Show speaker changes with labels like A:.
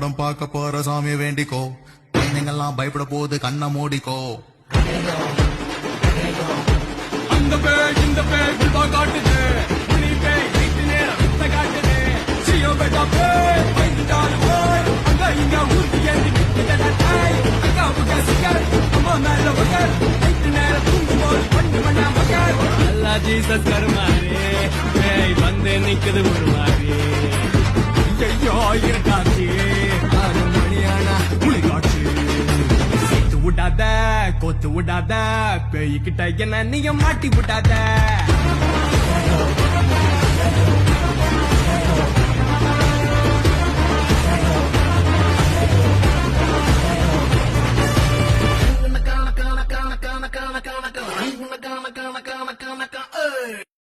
A: படம் பார்க்க போற சாமியை வேண்டிக்கோ. குழந்தைங்கெல்லாம் பயப்பட போது கண்ணை மூடிக்கோ.
B: அந்த பேய் இந்த பேய் புல்பா காட்டுது. புலி பேய் நைட்டு நேரம் வித்த காட்டுது. சியோ பேட்டா பேய் பயந்துட்டாரு போய். அங்க இங்க ஊர்த்தி ஏந்தி விட்டுட்டா தாய். அக்கா புக்கா சிக்கர் அம்மா மேல பக்கர். நைட்டு நேரம் தூங்கும் போது பண்ணு பண்ணா மக்கர். அல்லா ஜீசஸ் கருமாறே பேய் வந்து நிக்குது ஒரு மாதிரி. ஐயோ இருக்காச்சு 6 மணியானா புலி காட்சி. சேர்த்து விடாத கோத்து விடாத பேய்கிட்ட என்ன நீங்க மாட்டி விடாத.